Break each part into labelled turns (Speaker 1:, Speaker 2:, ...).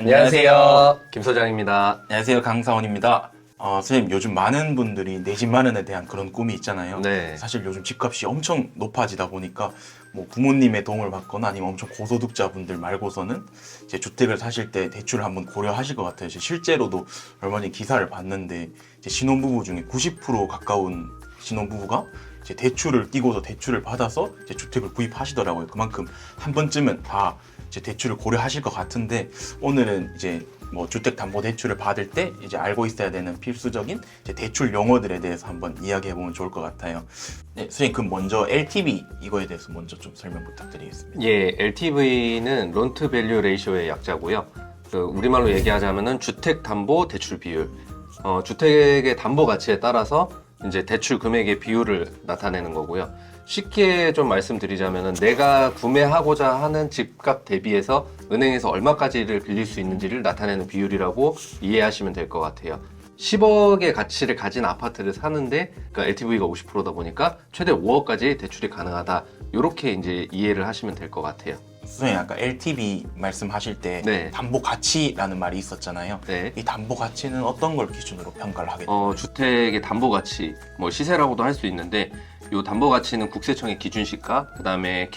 Speaker 1: 안녕하세요. 김 소장입니다.
Speaker 2: 안녕하세요. 강사원입니다. 선생님, 요즘 많은 분들이 내 집 마련에 대한 그런 꿈이 있잖아요.
Speaker 1: 네.
Speaker 2: 사실 요즘 집값이 엄청 높아지다 보니까 뭐 부모님의 도움을 받거나 아니면 엄청 고소득자분들 말고서는 이제 주택을 사실 때 대출을 한번 고려하실 것 같아요. 실제로도 얼마 전에 기사를 봤는데 이제 신혼부부 중에 90% 가까운 신혼부부가 이제 대출을 띄고서 대출을 받아서 이제 주택을 구입하시더라고요. 그만큼 한 번쯤은 다 이제 대출을 고려하실 것 같은데, 오늘은 이제 뭐 주택담보대출을 받을 때 이제 알고 있어야 되는 필수적인 이제 대출 용어들에 대해서 한번 이야기해 보면 좋을 것 같아요. 네, 선생님, 그럼 먼저 LTV 이거에 대해서 먼저 좀 설명 부탁드리겠습니다.
Speaker 1: 예, LTV는 론트 밸류 레이쇼의 약자고요. 우리말로 얘기하자면은 주택담보대출 비율. 주택의 담보 가치에 따라서 이제 대출 금액의 비율을 나타내는 거고요. 쉽게 좀 말씀드리자면은 내가 구매하고자 하는 집값 대비해서 은행에서 얼마까지를 빌릴 수 있는지를 나타내는 비율이라고 이해하시면 될 것 같아요. 10억의 가치를 가진 아파트를 사는데 그러니까 LTV가 50%다 보니까 최대 5억까지 대출이 가능하다. 이렇게 이제 이해를 하시면 될 것 같아요.
Speaker 2: 선생님, 아까 LTV 말씀하실 때
Speaker 1: 네.
Speaker 2: 담보 가치라는 말이 있었잖아요.
Speaker 1: 네.
Speaker 2: 이 담보 가치는 어떤 걸 기준으로 평가를 하게 돼요?
Speaker 1: 주택의 담보 가치, 뭐 시세라고도 할 수 있는데 이 담보 가치는 국세청의 기준 시가, 그다음에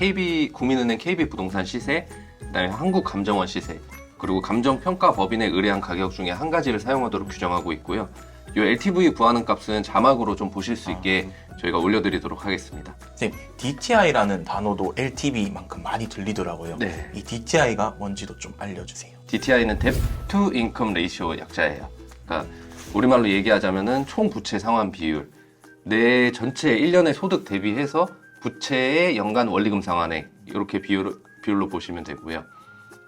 Speaker 1: 국민은행 KB 부동산 시세, 그다음에 한국감정원 시세, 그리고 감정평가법인에 의뢰한 가격 중에 한 가지를 사용하도록 규정하고 있고요. 이 LTV 구하는 값은 자막으로 좀 보실 수 있게 저희가 올려드리도록 하겠습니다.
Speaker 2: 선생님, DTI라는 단어도 LTV만큼 많이 들리더라고요.
Speaker 1: 네.
Speaker 2: 이 DTI가 뭔지도 좀 알려주세요.
Speaker 1: DTI는 Debt to Income Ratio 약자예요. 그러니까 우리말로 얘기하자면은 총 부채 상환 비율, 내 전체 1년의 소득 대비해서 부채의 연간 원리금 상환액, 이렇게 비율로 보시면 되고요.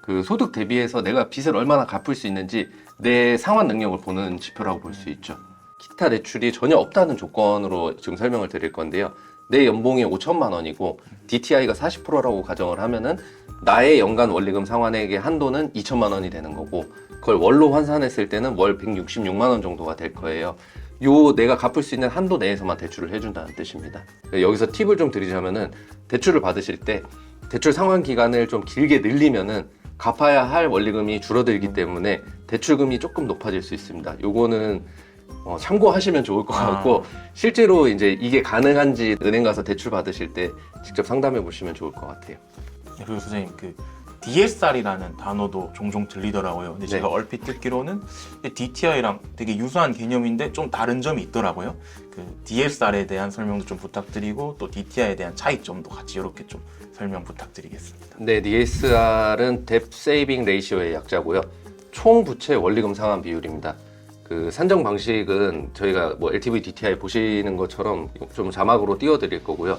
Speaker 1: 그 소득 대비해서 내가 빚을 얼마나 갚을 수 있는지 내 상환 능력을 보는 지표라고 볼 수 있죠. 기타 대출이 전혀 없다는 조건으로 지금 설명을 드릴 건데요. 내 연봉이 5천만 원이고 DTI가 40%라고 가정을 하면은 나의 연간 원리금 상환액의 한도는 2천만 원이 되는 거고, 그걸 월로 환산했을 때는 월 166만 원 정도가 될 거예요. 요 내가 갚을 수 있는 한도 내에서만 대출을 해준다는 뜻입니다. 여기서 팁을 좀 드리자면은 대출을 받으실 때 대출 상환 기간을 좀 길게 늘리면은 갚아야 할 원리금이 줄어들기 때문에 대출금이 조금 높아질 수 있습니다. 요거는 참고하시면 좋을 것 같고, 실제로 이제 이게 가능한지 은행 가서 대출 받으실 때 직접 상담해 보시면 좋을 것 같아요.
Speaker 2: 그리고 선생님, 그 DSR이라는 단어도 종종 들리더라고요. 근데
Speaker 1: 네.
Speaker 2: 제가 얼핏 듣기로는 DTI랑 되게 유사한 개념인데 좀 다른 점이 있더라고요. 그 DSR에 대한 설명도 좀 부탁드리고, 또 DTI에 대한 차이점도 같이 이렇게 좀 설명 부탁드리겠습니다.
Speaker 1: 네, DSR은 Debt Saving Ratio의 약자고요. 총 부채 원리금 상환 비율입니다. 그 산정 방식은 저희가 뭐 LTV, DTI 보시는 것처럼 좀 자막으로 띄워드릴 거고요.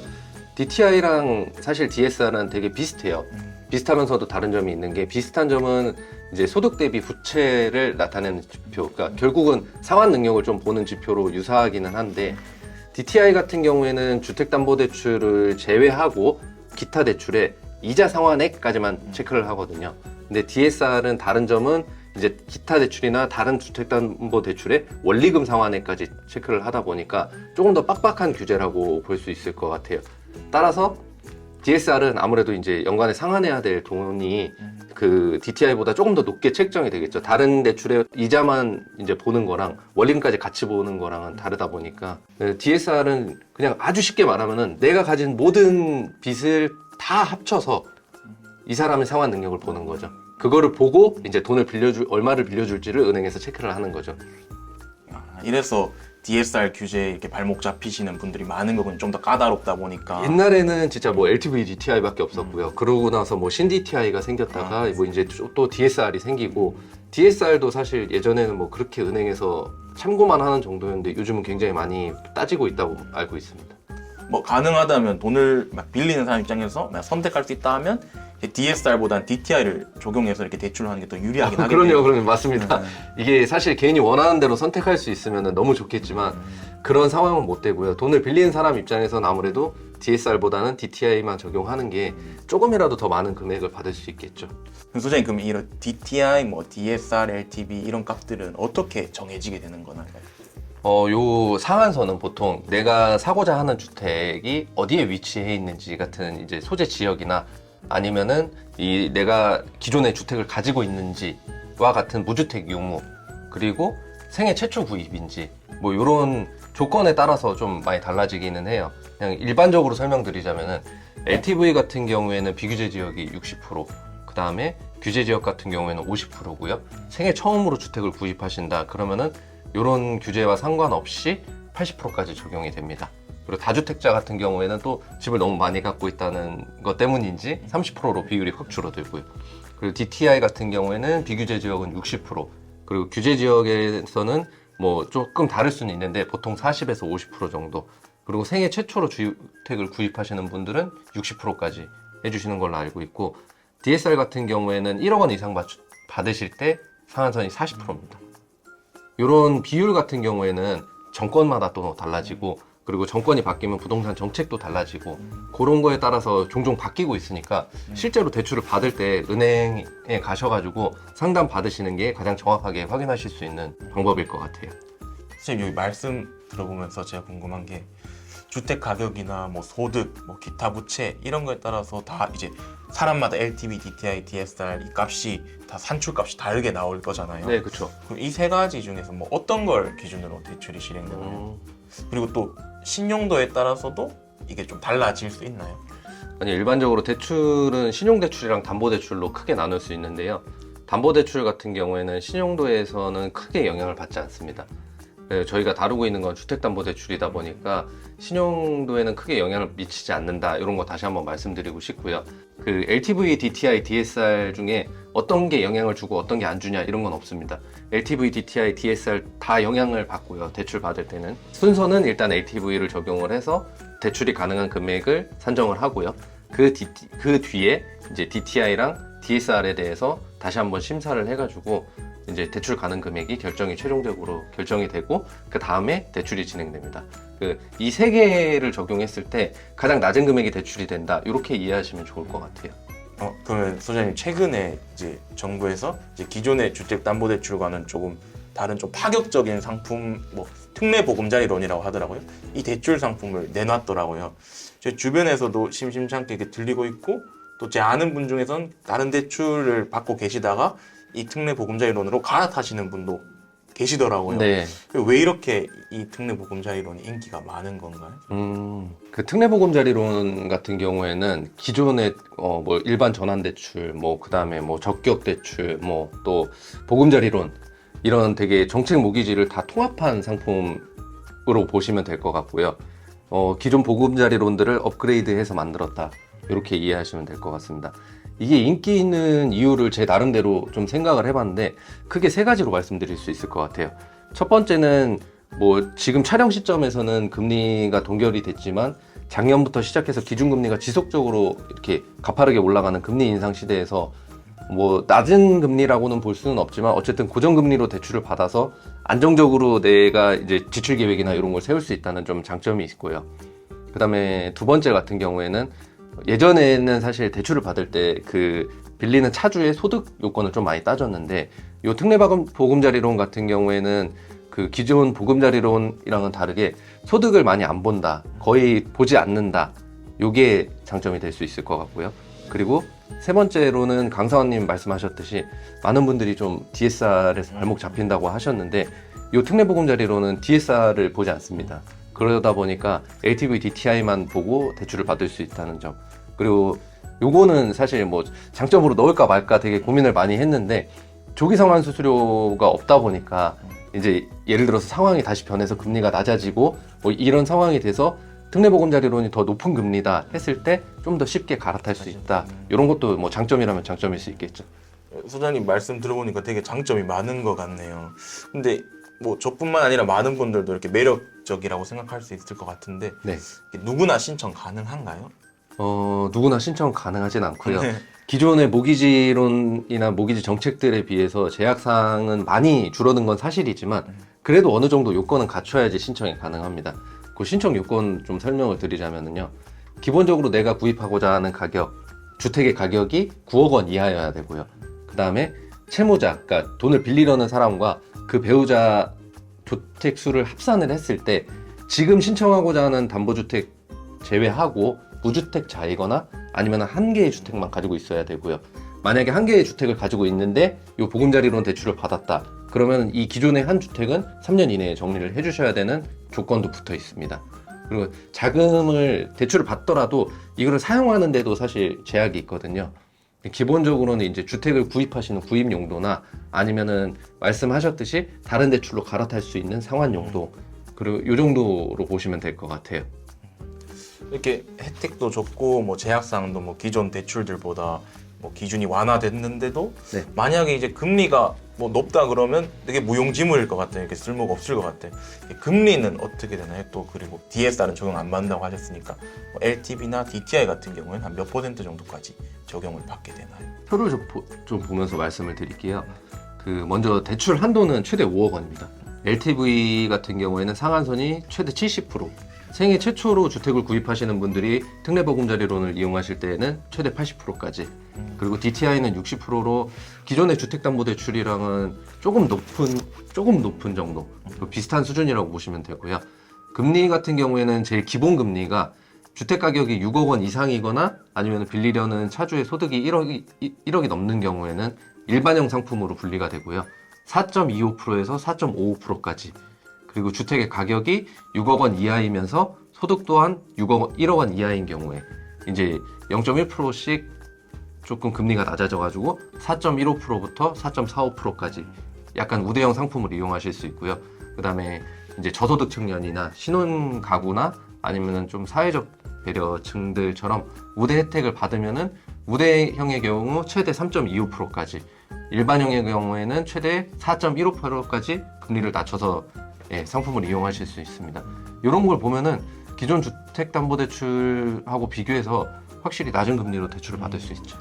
Speaker 1: DTI랑 사실 DSR은 되게 비슷해요. 비슷하면서도 다른 점이 있는 게, 비슷한 점은 이제 소득 대비 부채를 나타내는 지표, 그러니까 결국은 상환 능력을 좀 보는 지표로 유사하기는 한데, DTI 같은 경우에는 주택담보대출을 제외하고 기타 대출에 이자 상환액까지만 체크를 하거든요. 근데 DSR은 다른 점은 이제 기타 대출이나 다른 주택담보대출의 원리금 상환액까지 체크를 하다 보니까 조금 더 빡빡한 규제라고 볼 수 있을 것 같아요. 따라서 DSR은 아무래도 이제 연간에 상환해야 될 돈이 그 DTI보다 조금 더 높게 책정이 되겠죠. 다른 대출의 이자만 이제 보는 거랑 원리금까지 같이 보는 거랑은 다르다 보니까, DSR은 그냥 아주 쉽게 말하면은 내가 가진 모든 빚을 다 합쳐서 이 사람의 상환 능력을 보는 거죠. 그거를 보고 이제 돈을 얼마를 빌려줄지를 은행에서 체크를 하는 거죠.
Speaker 2: 이래서 DSR 규제에 이렇게 발목 잡히시는 분들이 많은 거군. 좀 더 까다롭다 보니까.
Speaker 1: 옛날에는 진짜 뭐 LTV, DTI밖에 없었고요. 그러고 나서 뭐 신 DTI가 생겼다가 뭐 이제 또 DSR이 생기고, DSR도 사실 예전에는 뭐 그렇게 은행에서 참고만 하는 정도였는데 요즘은 굉장히 많이 따지고 있다고 알고 있습니다.
Speaker 2: 뭐 가능하다면 돈을 막 빌리는 사람 입장에서 선택할 수 있다 하면 DSR보다는 DTI를 적용해서 이렇게 대출을 하는 게 더 유리하긴 하겠네요.
Speaker 1: 그럼요, 맞습니다. 이게 사실 개인이 원하는 대로 선택할 수 있으면 너무 좋겠지만 그런 상황은 못 되고요. 돈을 빌리는 사람 입장에서는 아무래도 DSR보다는 DTI만 적용하는 게 조금이라도 더 많은 금액을 받을 수 있겠죠.
Speaker 2: 소장님, 그럼 이런 DTI, 뭐 DSR, LTV 이런 값들은 어떻게 정해지게 되는 거나요?
Speaker 1: 요 상한선은 보통 내가 사고자 하는 주택이 어디에 위치해 있는지 같은 이제 소재 지역이나 아니면은 이 내가 기존의 주택을 가지고 있는지와 같은 무주택 유무, 그리고 생애 최초 구입인지 뭐 이런 조건에 따라서 좀 많이 달라지기는 해요. 그냥 일반적으로 설명드리자면은 LTV 같은 경우에는 비규제 지역이 60%, 그 다음에 규제 지역 같은 경우에는 50%고요. 생애 처음으로 주택을 구입하신다 그러면은 이런 규제와 상관없이 80%까지 적용이 됩니다. 그리고 다주택자 같은 경우에는 또 집을 너무 많이 갖고 있다는 것 때문인지 30%로 비율이 확 줄어들고요. 그리고 DTI 같은 경우에는 비규제 지역은 60%, 그리고 규제 지역에서는 뭐 조금 다를 수는 있는데 보통 40에서 50% 정도, 그리고 생애 최초로 주택을 구입하시는 분들은 60%까지 해주시는 걸로 알고 있고, DSR 같은 경우에는 1억 원 이상 받으실 때 상한선이 40%입니다. 이런 비율 같은 경우에는 정권마다 또 달라지고, 그리고 정권이 바뀌면 부동산 정책도 달라지고, 그런 거에 따라서 종종 바뀌고 있으니까 실제로 대출을 받을 때 은행에 가셔가지고 상담 받으시는 게 가장 정확하게 확인하실 수 있는 방법일 것 같아요.
Speaker 2: 선생님, 여기 말씀 들어보면서 제가 궁금한 게, 주택 가격이나 뭐 소득, 뭐 기타 부채 이런 거에 따라서 다 이제 사람마다 LTV, DTI, DSR 이 값이 다 산출값이 다르게 나올 거잖아요.
Speaker 1: 네, 그렇죠.
Speaker 2: 그럼 이 세 가지 중에서 뭐 어떤 걸 기준으로 대출이 실행되나요? 그리고 또 신용도에 따라서도 이게 좀 달라질 수 있나요?
Speaker 1: 아니, 일반적으로 대출은 신용대출이랑 담보대출로 크게 나눌 수 있는데요. 담보대출 같은 경우에는 신용도에서는 크게 영향을 받지 않습니다. 저희가 다루고 있는 건 주택담보대출이다 보니까 신용도에는 크게 영향을 미치지 않는다, 이런 거 다시 한번 말씀드리고 싶고요. 그 LTV, DTI, DSR 중에 어떤 게 영향을 주고 어떤 게 안 주냐 이런 건 없습니다. LTV, DTI, DSR 다 영향을 받고요. 대출 받을 때는 순서는 일단 LTV를 적용을 해서 대출이 가능한 금액을 산정을 하고요. 그 뒤에 이제 DTI랑 DSR에 대해서 다시 한번 심사를 해가지고 이제 대출 가능 금액이 최종적으로 결정이 되고, 그 다음에 대출이 진행됩니다. 이 세 개를 적용했을 때 가장 낮은 금액이 대출이 된다, 이렇게 이해하시면 좋을 것 같아요.
Speaker 2: 그러면 소장님, 최근에 이제 정부에서 이제 기존의 주택담보대출과는 조금 다른 좀 파격적인 상품, 뭐 특례 보금자리론이라고 하더라고요. 이 대출 상품을 내놨더라고요. 제 주변에서도 심심찮게 이렇게 들리고 있고, 또 제 아는 분 중에선 다른 대출을 받고 계시다가 이 특례 보금자리론으로 갈아타시는 분도 계시더라고요.
Speaker 1: 네.
Speaker 2: 왜 이렇게 이 특례 보금자리론이 인기가 많은 건가요?
Speaker 1: 그 특례보금자리론 같은 경우에는 기존의 뭐 일반 전환대출, 뭐 그다음에 뭐 적격대출, 뭐 또 보금자리론, 이런 되게 정책 모기지를 다 통합한 상품으로 보시면 될 것 같고요. 기존 보금자리론들을 업그레이드해서 만들었다, 이렇게 이해하시면 될 것 같습니다. 이게 인기 있는 이유를 제 나름대로 좀 생각을 해봤는데 크게 세 가지로 말씀드릴 수 있을 것 같아요. 첫 번째는 뭐 지금 촬영 시점에서는 금리가 동결이 됐지만 작년부터 시작해서 기준금리가 지속적으로 이렇게 가파르게 올라가는 금리 인상 시대에서 뭐 낮은 금리라고는 볼 수는 없지만 어쨌든 고정금리로 대출을 받아서 안정적으로 내가 이제 지출 계획이나 이런 걸 세울 수 있다는 좀 장점이 있고요. 그 다음에 두 번째 같은 경우에는 예전에는 사실 대출을 받을 때 그 빌리는 차주의 소득 요건을 좀 많이 따졌는데, 요 특례보금자리론 같은 경우에는 그 기존 보금자리론이랑은 다르게 소득을 많이 안 본다, 거의 보지 않는다, 요게 장점이 될 수 있을 것 같고요. 그리고 세 번째로는 강사원님 말씀하셨듯이 많은 분들이 좀 DSR에서 발목 잡힌다고 하셨는데, 요 특례보금자리론은 DSR을 보지 않습니다. 그러다 보니까 LTV, DTI만 보고 대출을 받을 수 있다는 점. 그리고 요거는 사실 뭐 장점으로 넣을까 말까 되게 고민을 많이 했는데, 조기 상환 수수료가 없다 보니까 이제 예를 들어서 상황이 다시 변해서 금리가 낮아지고 뭐 이런 상황이 돼서 특례보금자리론이 더 높은 금리다 했을 때 좀 더 쉽게 갈아탈 수 있다, 이런 것도 뭐 장점이라면 장점일 수 있겠죠.
Speaker 2: 소장님 말씀 들어보니까 되게 장점이 많은 것 같네요. 근데 뭐 저뿐만 아니라 많은 분들도 이렇게 매력적이라고 생각할 수 있을 것 같은데,
Speaker 1: 네.
Speaker 2: 누구나 신청 가능한가요?
Speaker 1: 누구나 신청 가능하진 않고요.
Speaker 2: 네.
Speaker 1: 기존의 모기지론이나 모기지 정책들에 비해서 제약사항은 많이 줄어든 건 사실이지만 그래도 어느 정도 요건은 갖춰야지 신청이 가능합니다. 그 신청 요건 좀 설명을 드리자면요. 기본적으로 내가 구입하고자 하는 가격, 주택의 가격이 9억 원 이하여야 되고요. 그 다음에 채무자, 그러니까 돈을 빌리려는 사람과 그 배우자 주택 수를 합산을 했을 때 지금 신청하고자 하는 담보주택 제외하고 무주택자이거나 아니면 한 개의 주택만 가지고 있어야 되고요. 만약에 한 개의 주택을 가지고 있는데 이 보금자리론 대출을 받았다. 그러면 이 기존의 한 주택은 3년 이내에 정리를 해주셔야 되는 조건도 붙어 있습니다. 그리고 자금을 대출을 받더라도 이거를 사용하는 데도 사실 제약이 있거든요. 기본적으로는 이제 주택을 구입하시는 구입 용도나 아니면은 말씀하셨듯이 다른 대출로 갈아탈 수 있는 상환 용도, 그리고 이 정도로 보시면 될 것 같아요.
Speaker 2: 이렇게 혜택도 좋고 뭐 제약사항도 뭐 기존 대출들보다 뭐 기준이 완화됐는데도
Speaker 1: 네.
Speaker 2: 만약에 이제 금리가 뭐 높다 그러면 되게 무용지물일 것 같아요. 이렇게 쓸모가 없을 것 같아요. 금리는 어떻게 되나요? 또 그리고 DSR은 적용 안 받는다고 하셨으니까 뭐 LTV나 DTI 같은 경우에는 한 몇 % 정도까지 적용을 받게 되나요?
Speaker 1: 표를 좀 보면서 말씀을 드릴게요. 먼저 대출 한도는 최대 5억 원입니다. LTV 같은 경우에는 상한선이 최대 70%. 생애 최초로 주택을 구입하시는 분들이 특례보금자리론을 이용하실 때에는 최대 80%까지. 그리고 DTI는 60%로 기존의 주택담보대출이랑은 조금 높은 정도, 비슷한 수준이라고 보시면 되고요. 금리 같은 경우에는 제일 기본 금리가 주택 가격이 6억 원 이상이거나 아니면 빌리려는 차주의 소득이 1억이 넘는 경우에는 일반형 상품으로 분리가 되고요. 4.25%에서 4.55%까지. 그리고 주택의 가격이 6억 원 이하이면서 소득 또한 1억 원 이하인 경우에 이제 0.1%씩 조금 금리가 낮아져가지고 4.15%부터 4.45%까지 약간 우대형 상품을 이용하실 수 있고요. 그 다음에 이제 저소득 청년이나 신혼 가구나 아니면은 좀 사회적 배려층들처럼 우대 혜택을 받으면은 우대형의 경우 최대 3.25%까지, 일반형의 경우에는 최대 4.15%까지 금리를 낮춰서 상품을 이용하실 수 있습니다. 이런 걸 보면은 기존 주택담보대출하고 비교해서 확실히 낮은 금리로 대출을 받을 수 있죠.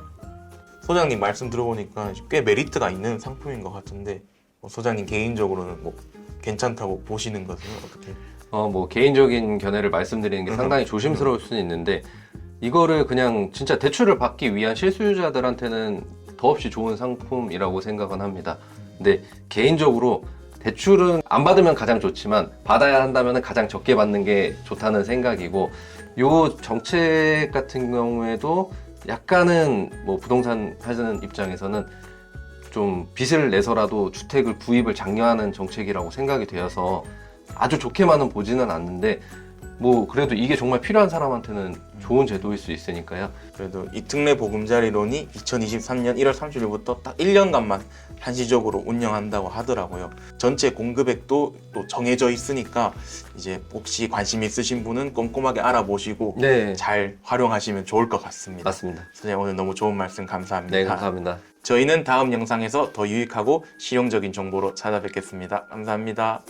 Speaker 2: 소장님 말씀 들어보니까 꽤 메리트가 있는 상품인 것 같은데 소장님 개인적으로는 뭐 괜찮다고 보시는 것은 어떻게?
Speaker 1: 뭐 개인적인 견해를 말씀드리는 게 상당히 조심스러울 수는 있는데 이거를 그냥 진짜 대출을 받기 위한 실수요자들한테는 더없이 좋은 상품이라고 생각은 합니다. 근데 개인적으로 대출은 안 받으면 가장 좋지만 받아야 한다면 가장 적게 받는 게 좋다는 생각이고, 요 정책 같은 경우에도 약간은 뭐 부동산 하시는 입장에서는 좀 빚을 내서라도 주택을 구입을 장려하는 정책이라고 생각이 되어서 아주 좋게만은 보지는 않는데, 뭐 그래도 이게 정말 필요한 사람한테는 좋은 제도일 수 있으니까요.
Speaker 2: 그래도 이 특례보금자리론이 2023년 1월 30일부터 딱 1년간만 한시적으로 운영한다고 하더라고요. 전체 공급액도 또 정해져 있으니까 이제 혹시 관심 있으신 분은 꼼꼼하게 알아보시고
Speaker 1: 네,
Speaker 2: 잘 활용하시면 좋을 것 같습니다.
Speaker 1: 맞습니다.
Speaker 2: 선생님 오늘 너무 좋은 말씀 감사합니다.
Speaker 1: 네, 감사합니다.
Speaker 2: 저희는 다음 영상에서 더 유익하고 실용적인 정보로 찾아뵙겠습니다. 감사합니다.